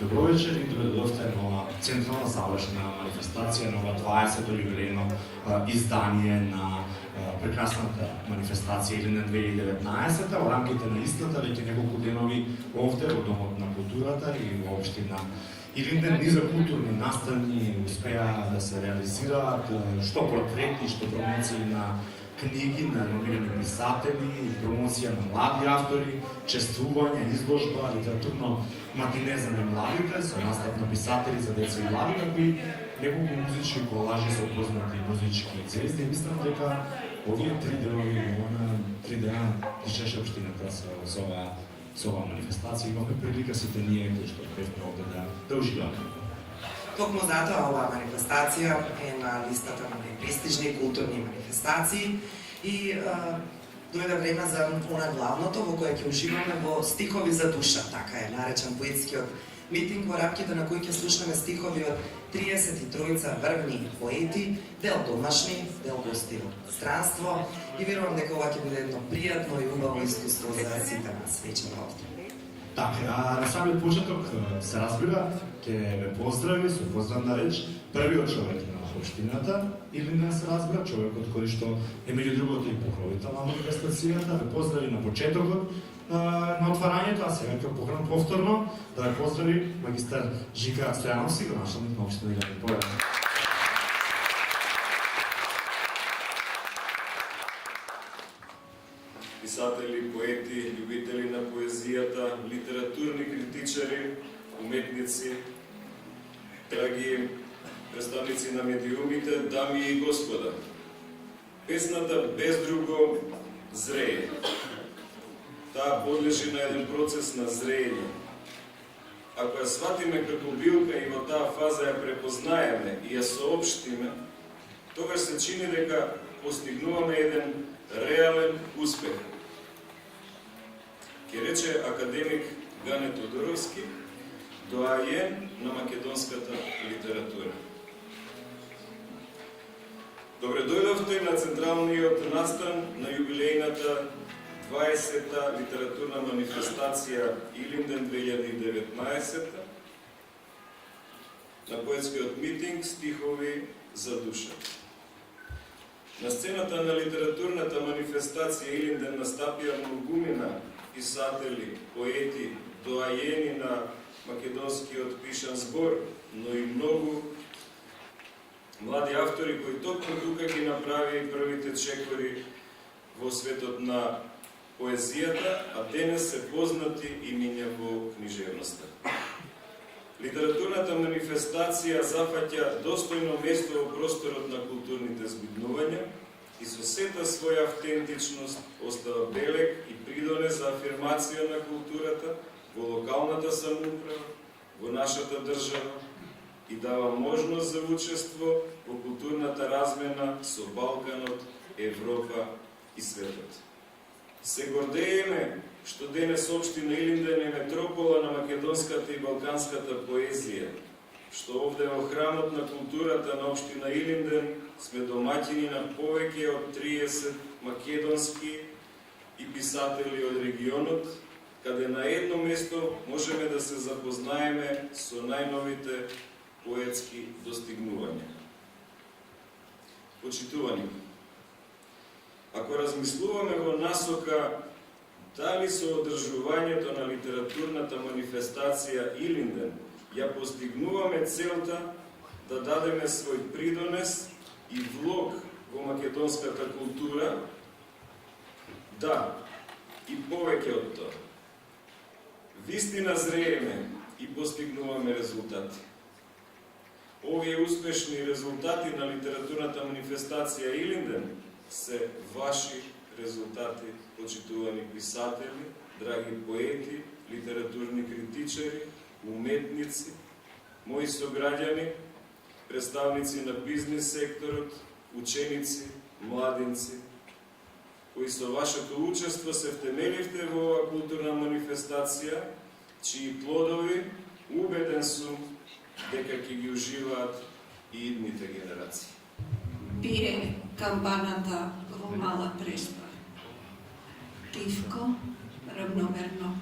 Добро вечер и добредовте на ова централна завршена манифестација на ова 20-то јубилејно издание на прекрасната манифестација Илинден 2019 во рамките на истата веќе неколку денови овде во Домот на културата и во општина Илинден низа културни настани успеа да се реализираат што портрети, што промоции на книги на номинирани писатели, промоција на млади автори, чествување, изложба, литературно матине за немладите, со настап на писатели за деца и млади, како и неколку музички колажи со познати музички звезди. Мислам дека овие 3 денови, 3 дена тишеше општината со оваа манифестација. Имаме прилика сите ние кои што бевме овде да уживаме. Токму затоа оваа манифестација е на листата на најпрестижни културни манифестации и дојде време за она главното во кое ќе уживаме во стихови за душа, така е наречен поетскиот митинг во рамките на кој ќе слушаме стихови од 33 врвни поети, дел домашни, дел гости од странство и верувам дека ова ќе биде едно пријатно и убаво искуство за сите нас вечера овде. Така, на самиот почеток се разбира, ќе ве поздрави со поздравна реч првиот човек на општината, или не се разбира, човекот кој што е меѓу другото и покровител на манифестацијата, ве поздрави на почетокот на отварањето, а сега ќе поканам повторно да ве поздрави магистар Жика Стојановски, градоначелник на општина Илинден. Писатели, поети, љубители на поезијата, литературни критичари, уметници, драги представници на медиумите, дами и господа. Песната без друго зрее. Таа подлежи на еден процес на зреење. Ако ја сватиме како билка и во таа фаза ја препознаеме и ја соопштиме, тогаш се чини дека постигнуваме еден реален успех. Ке рече академик Гане Тодоровски, доајен на македонската литература. Добре дојдовте на централниот настан на јубилејната 20-та литературна манифестација Илинден 2019 на поетскиот митинг Стихови за душа. На сцената на литературната манифестација Илинден настапија многумина писатели, поети, доајени на македонскиот пишан збор, но и многу млади автори кои токму тука ги направи првите чекори во светот на поезијата, а денес се познати имиња во книжевноста. Литературната манифестација зафаќа достојно место во просторот на културните збуднувања и со сета своја автентичност остава белег и придонес за афирмација на културата во локалната самоуправа, во нашата држава и дава можност за учество во културната размена со Балканот, Европа и светот. Се гордееме што денес општина Илинден е метропола на македонската и балканската поезија, што овде во храмот на културата на општина Илинден сме домаќини на повеќе од 30 македонски и писатели од регионот, каде на едно место можеме да се запознаеме со најновите поетски достигнувања. Почитувани, ако размислуваме во насока дали со одржувањето на литературната манифестација Илинден ја постигнуваме целта да дадеме свој придонес и влог во македонската култура, да, и повеќе од тоа. Вистина зрееме и постигнуваме резултати. Овие успешни резултати на литературната манифестација Илинден се ваши резултати, почитувани писатели, драги поети, литературни критичари, уметници, мои сограѓани, представници на бизнес секторот, ученици, младинци, кои со вашето учество се втемеливте во оваа културна манифестација, чии плодови, убеден сум, дека ќе ги уживаат и идните генерации. Бие камбаната во мала преспа. Тивко, равномерно.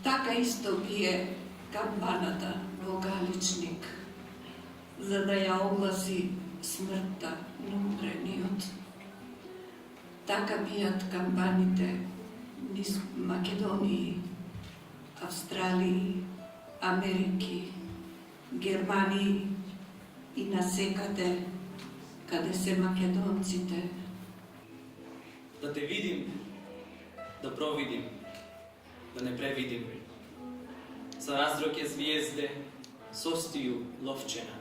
Така исто бие камбаната во Галичник, за да ја огласи смртта на умрениот. Така бијат камбаните низ Македонiji, Австралiji, Америки, Германiji и насекаде каде се македонците. Да те видим, да провидим, да не превидим. За разроке звijezde состiju ловчена.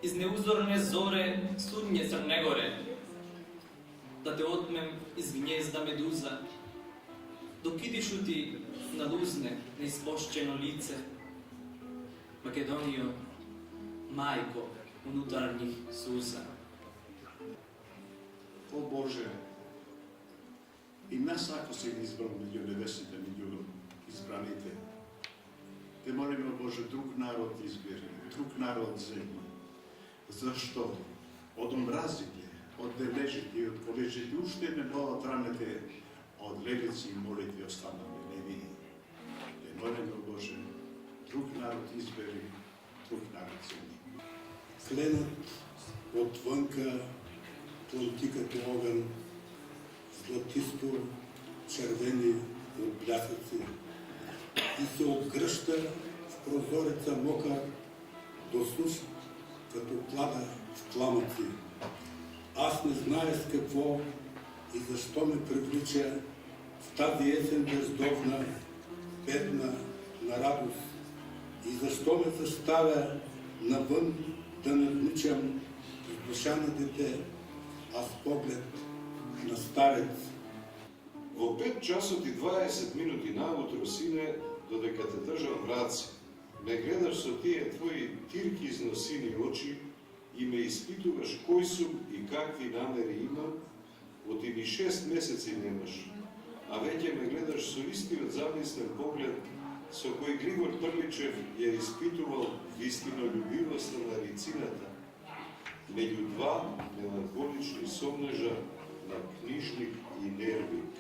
Iz neuzorne zore studnje Crne Gore, da te otmem iz gnjezda meduza, dok idišu ti na luzne, neispošćeno lice. Makedonijo, majko unutarnjih suza. О Боже, и нас ако се избрал меѓу небесните, меѓу избраните, те молиме, о Боже, друг народ избери, друг народ земји. Зашто? Од омразите, од дележите и од полежите, уште не молат ранете, од лелици и молитви останаме неви. Те молиме, о Боже, друг народ избери, друг народ земји. Кленат отвънка политиката огън, златисто червени от блясъци и се обгръща в прозореца мокър до суш, като плада в пламъци. Аз не зная с какво и защо ме привлича в тази есен бездовна, бедна на радост и защо ме заставя навън да надничам с душа на дете, а с поглед на старец. Во 5 часот и 20 минути наутро, сине, додека те држам раци, ме гледаш со тие твои тирки износини очи и ме испитуваш кој сум и какви намери имам, од ни 6 месеци немаш, а веќе ме гледаш со истиот замислен поглед со кој Григор Прличев ја испитувал вистино љубивоста на рицината, меѓу два меланхолични сомнежа на книжник и нервик.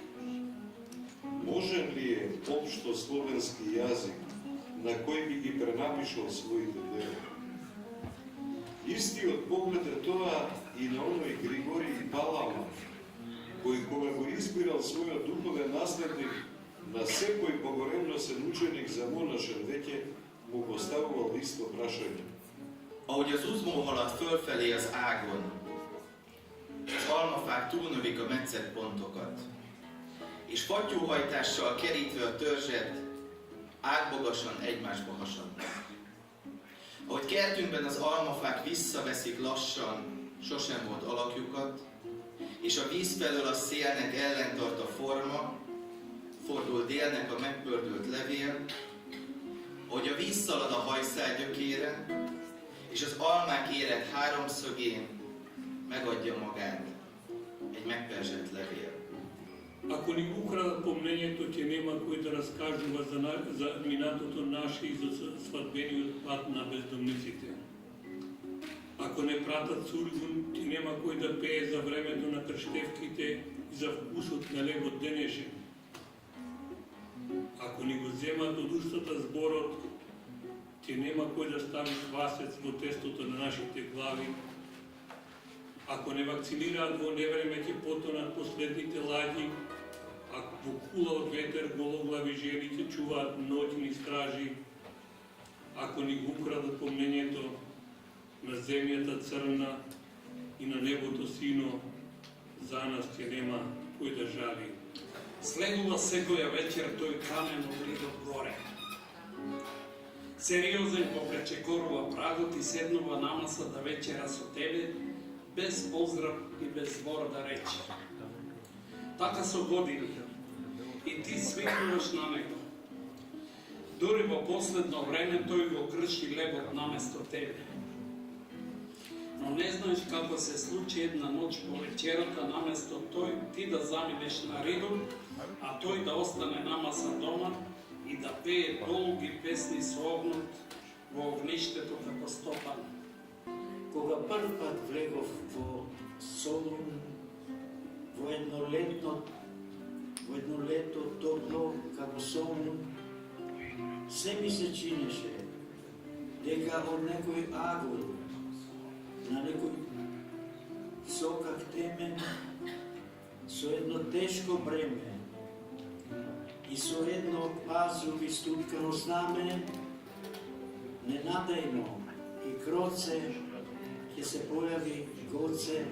Можен ли е општо словенски јазик на кој би ги пренапишал своите дела? Истиот поглед е тоа и на оној Григорий Палама, кој кога го избирал својот духовен наследник, на секој богоревносен ученик за монашен веќе му поставувал исто прашање. Ahogy az uzmó halad fölfelé az ágon, az almafák túlnövik a metszett pontokat, és fattyúhajtással kerítve a törzset, ágbogasan egymásba hasadnak. Ahogy kertünkben az almafák visszaveszik lassan, sosem volt alakjukat, és a víz felől a szélnek ellentart a forma, fordul délnek a megpördült levél, ahogy a víz szalad a hajszál gyökére, és az almák érett háromszögén megadja magát egy megperzselt levél. Ако ни украдат помнението, ќе нема кој да раскажува за минатото наше и за свадбениот пат на бездомниците. Ако не пратат сургун, ќе нема кој да пее за времето на крштевките и за вкусот на лебот денешен. Ако ни го земат од устата зборот, ќе нема кој да стави квасец во тестото на нашите глави. Ако не вакцинираат во невреме, ќе потонат последните ладји, а во кула од ветер гологлави жени ќе чуваат ноќни стражи. Ако ни го украдат помнението, на земјата црна и на небото сино, за нас ќе нема кој да жали. Слегува секоја вечер тој камен од ридот горе. Сериозен го пречекорува прагот и седнува на маса да вечера со тебе, без поздрав и без збор да рече. Така со години, и ти свикнуваш на него. Дури во последно време тој го крши лебот наместо тебе. Но не знаеш како се случи една ноќ по вечерата, наместо тој ти да заминеш на ридот, а тој да остане на маса дома и да пее долги песни со огнот во огништето како стопан. Кога прв пат влегов во Солун, во едно лето топло како Солун, се ми се чинеше дека од некој агол на некој сокак темен со едно тешко бреме и со едно пазови стуткано знаме, ненадејно и кроце ќе се појави гоце,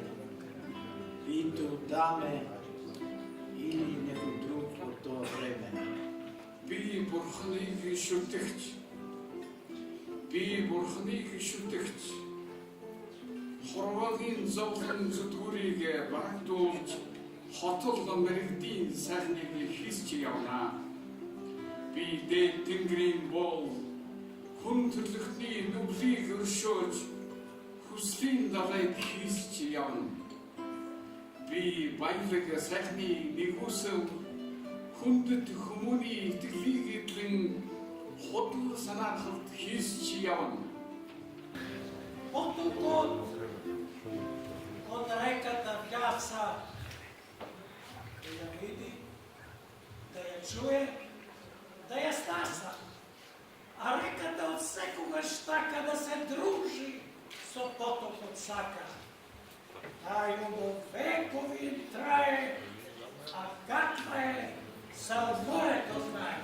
Виту, Даме или некој друг од тоа време. Би бурхныг шүтэгч. Би бурхныг шүтэгч. Хорвогийн зовхон зүтгүүрийг багтуулж хотол мэрэгдийн сайхныг хийсч явна. Би дээд тэнгэрийн бол хүн төрлөختний нүглийг өршөөж хүслийн дагайд хийсч явна. Би баялаг сайхны нэгүсэл хүндэт хүмүүний итгэлийг эдлэн худал санаахалт хийсч явна. Потокот од реката вјаса да ја види, да ја чуе, да ја стаса. А реката од секогаш така да се дружи со потокот сака. Тајно до векови трае, а каква е, се од морето знае.